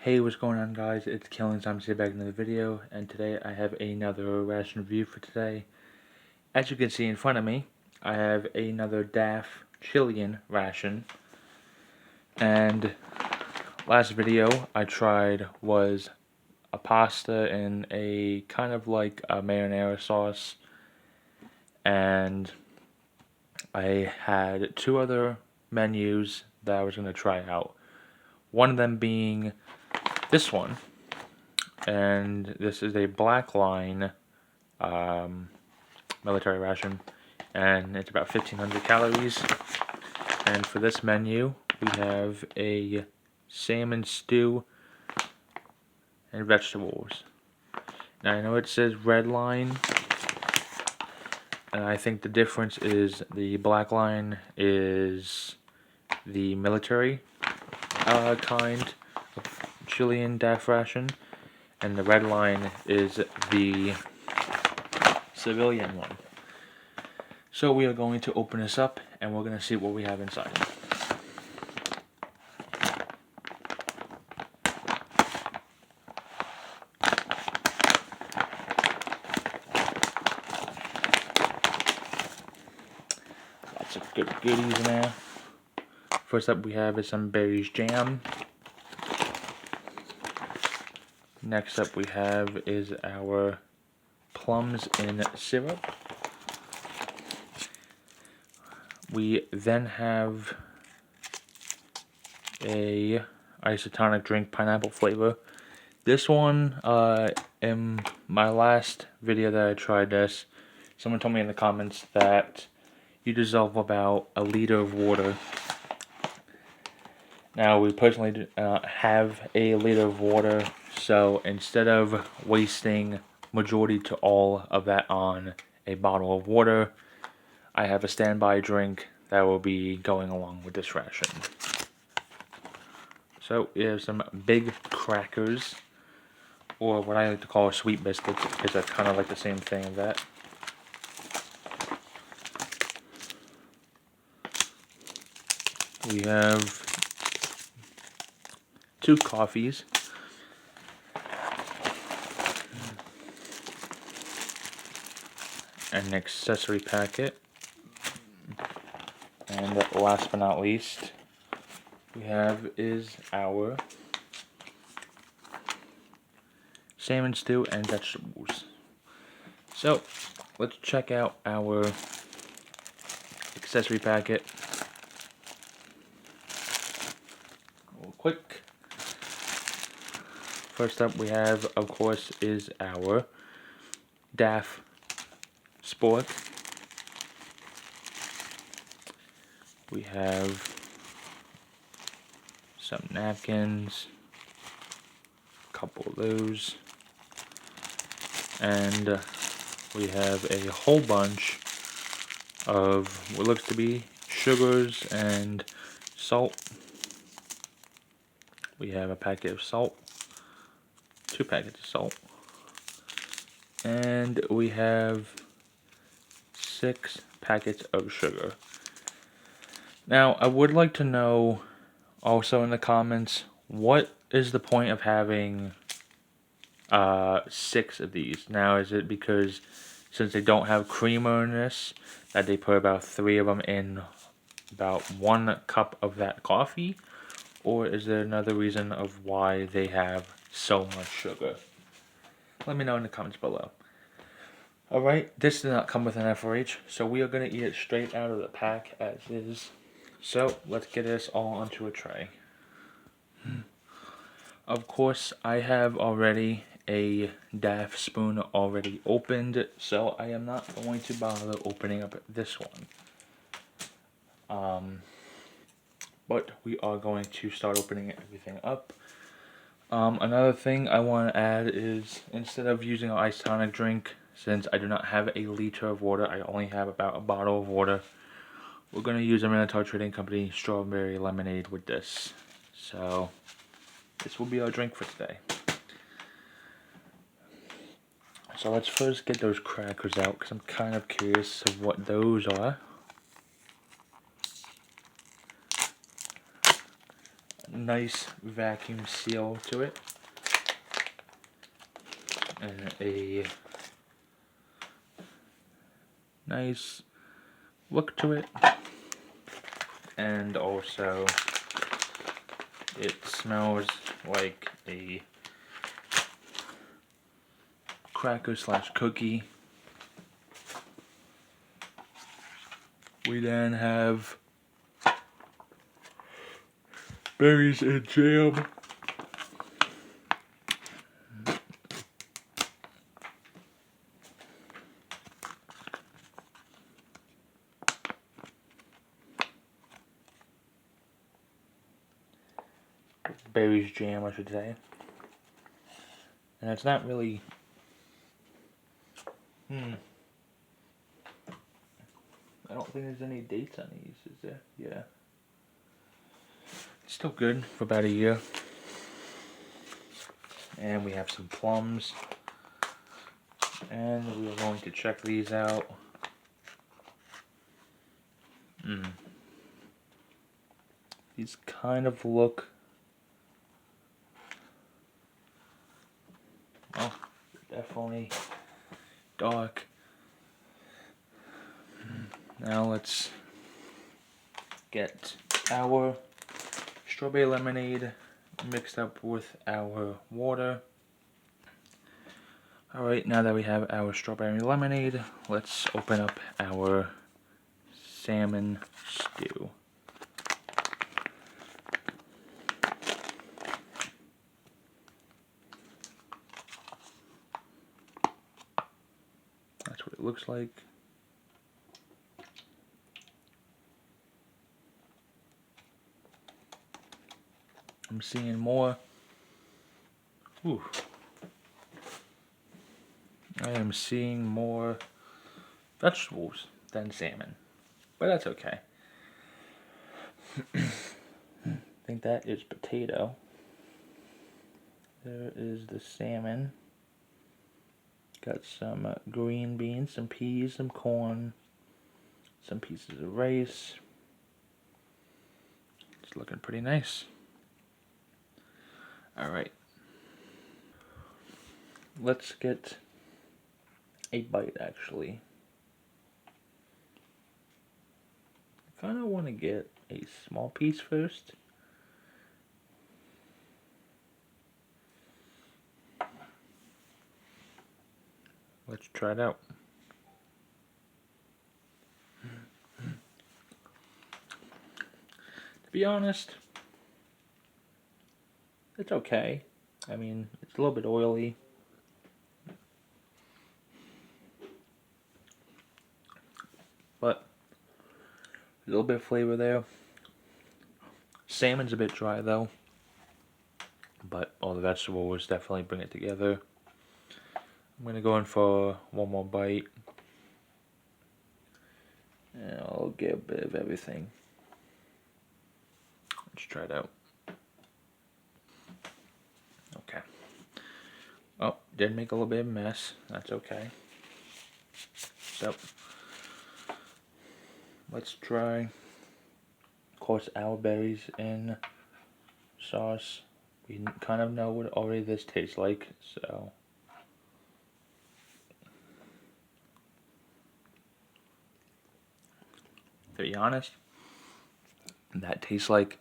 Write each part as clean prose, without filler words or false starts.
Hey, what's going on, guys? It's Killing Time to get back into the video, and today I have another ration review for today. As you can see in front of me, I have another Daff Chilean ration, and last video I tried was a pasta in a kind of like a marinara sauce, and I had two other menus that I was going to try out. One of them being this one, and this is a Black Line military ration, and it's about 1,500 calories. And for this menu, we have a salmon stew and vegetables. Now I know it says red line, and I think the difference is the Black Line is the military kind of Chilean Daff ration, and the red line is the civilian one. So we are going to open this up and we're going to see what we have inside. Lots of good goodies in there. First up we have is some berries jam. Next up we have is our plums in syrup. We then have a isotonic drink pineapple flavor. This one, in my last video that I tried this, someone told me in the comments that you dissolve about a liter of water. Now we personally have a liter of water, so instead of wasting majority to all of that on a bottle of water, I have a standby drink that will be going along with this ration. So we have some big crackers, or what I like to call sweet biscuits, because that's kind of like the same thing as that. We have two coffees. An accessory packet. And last but not least, we have is our salmon stew and vegetables. So let's check out our accessory packet real quick. First up we have, of course, is our Daff Spork. We have some napkins, a couple of those, and we have a whole bunch of what looks to be sugars and salt. We have a packet of salt, 2 packets of salt, and we have 6 packets of sugar. Now, I would like to know also in the comments, what is the point of having 6 of these? Now, is it because since they don't have creamer in this, that they put about 3 of them in about 1 cup of that coffee? Or is there another reason of why they have so much sugar? Let me know in the comments below. Alright, this did not come with an FRH, so we are going to eat it straight out of the pack as is. So, let's get this all onto a tray. Of course, I have already a Daff spoon already opened, so I am not going to bother opening up this one. But we are going to start opening everything up. Another thing I want to add is, instead of using an isotonic drink, since I do not have a liter of water, I only have about a bottle of water, we're going to use a Minotaur Trading Company strawberry lemonade with this. So, this will be our drink for today. So let's first get those crackers out, because I'm kind of curious of what those are. nice vacuum seal to it. And a nice look to it. And also, it smells like a cracker / cookie. We then have berries and jam. Berries jam, I should say. And it's not really... I don't think there's any dates on these, is there? Yeah. It's still good for about a year. And we have some plums. And we are going to check these out. These kind of look... well, definitely dark. Now let's get our strawberry lemonade mixed up with our water. Alright, now that we have our strawberry lemonade, let's open up our salmon stew. That's what it looks like. I'm seeing more. Ooh. I am seeing more vegetables than salmon, but that's okay. I think that is potato. There is the salmon. Got some green beans, some peas, some corn, some pieces of rice. It's looking pretty nice. Alright. Let's get a bite, actually. I kind of want to get a small piece first. Let's try it out. To be honest, it's okay. I mean, it's a little bit oily. But a little bit of flavor there. Salmon's a bit dry though. But all the vegetables definitely bring it together. I'm going to go in for one more bite. And I'll get a bit of everything. Let's try it out. Okay. Oh, did make a little bit of a mess. That's okay. So, let's try, of course, our berries in sauce. We kind of know what already this tastes like, so. To be honest, that tastes like...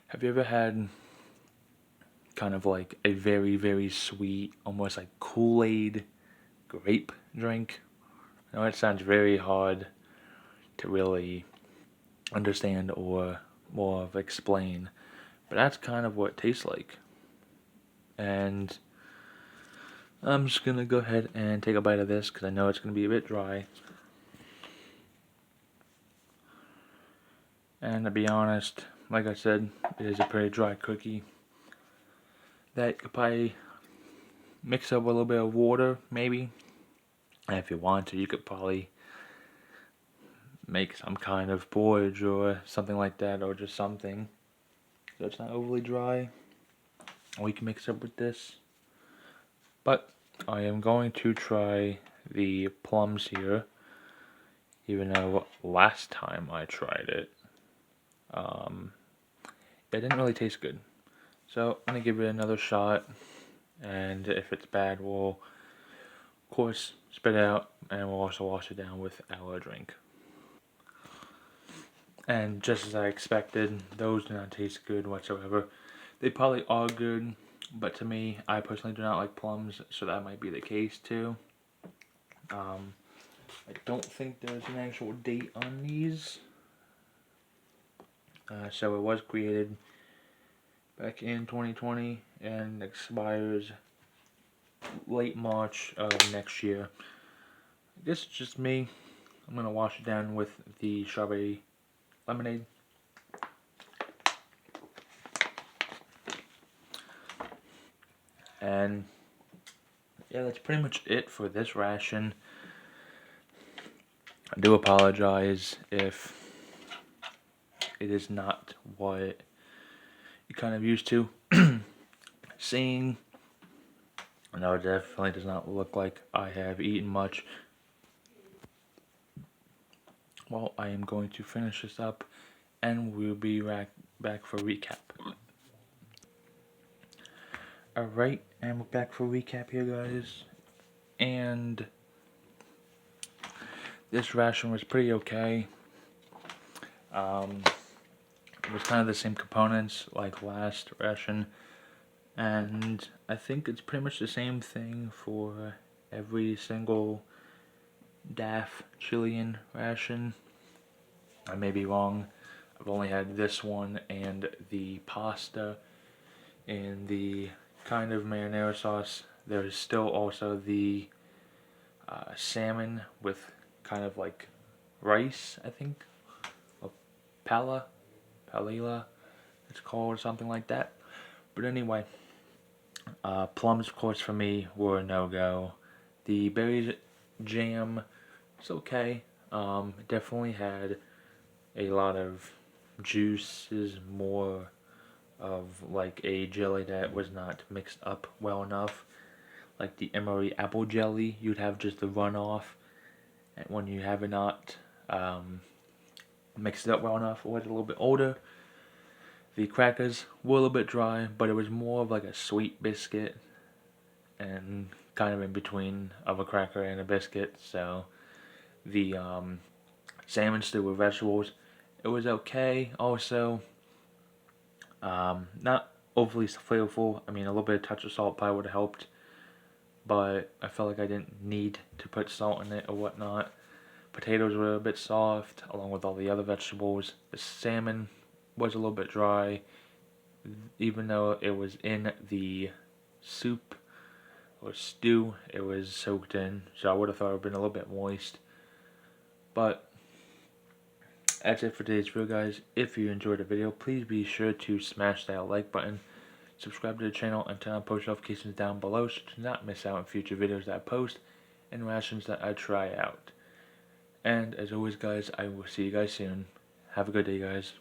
have you ever had kind of like a very, very sweet, almost like Kool-Aid grape drink? I know it sounds very hard to really understand or more of explain, but that's kind of what it tastes like. And I'm just gonna go ahead and take a bite of this because I know it's gonna be a bit dry. And to be honest, like I said, it is a pretty dry cookie that you could probably mix up with a little bit of water, maybe. And if you want to, you could probably make some kind of porridge or something like that, or just something so it's not overly dry. Or you can mix it up with this. But I am going to try the plums here, even though last time I tried it, it didn't really taste good. So I'm gonna give it another shot, and if it's bad, we'll of course spit it out, and we'll also wash it down with our drink. And just as I expected, those do not taste good whatsoever. They probably are good, but to me, I personally do not like plums, so that might be the case too. I don't think there's an actual date on these. So it was created back in 2020 and expires late March of next year. I guess it's just me. I'm going to wash it down with the strawberry lemonade. And yeah, that's pretty much it for this ration. I do apologize if it is not what you're kind of used to seeing. No, it definitely does not look like I have eaten much. Well, I am going to finish this up and we'll be back for recap. Alright, and we're back for recap here, guys. And this ration was pretty okay. It was kind of the same components like last ration. And I think it's pretty much the same thing for every single Daff Chilean ration. I may be wrong. I've only had this one and the pasta in the kind of marinara sauce. There's still also the salmon with kind of like rice, I think. Or palila, it's called, something like that. But anyway, plums, of course, for me were a no-go. The berry jam, it's okay. It definitely had a lot of juices, more of like a jelly that was not mixed up well enough. Like the Emery apple jelly, you'd have just the runoff, and when you have it not mixed it up well enough, or was a little bit older. The crackers were a little bit dry, but it was more of like a sweet biscuit, and kind of in between of a cracker and a biscuit. So the salmon stew with vegetables, it was okay. Also, not overly flavorful. I mean, a little bit of touch of salt probably would have helped, but I felt like I didn't need to put salt in it or whatnot. Potatoes were a bit soft, along with all the other vegetables. The salmon was a little bit dry, even though it was in the soup or stew, it was soaked in, so I would have thought it would have been a little bit moist. But that's it for today's video, guys. If you enjoyed the video, please be sure to smash that like button, subscribe to the channel, and turn on post notifications down below so to not miss out on future videos that I post and rations that I try out. And as always, guys, I will see you guys soon. Have a good day, guys.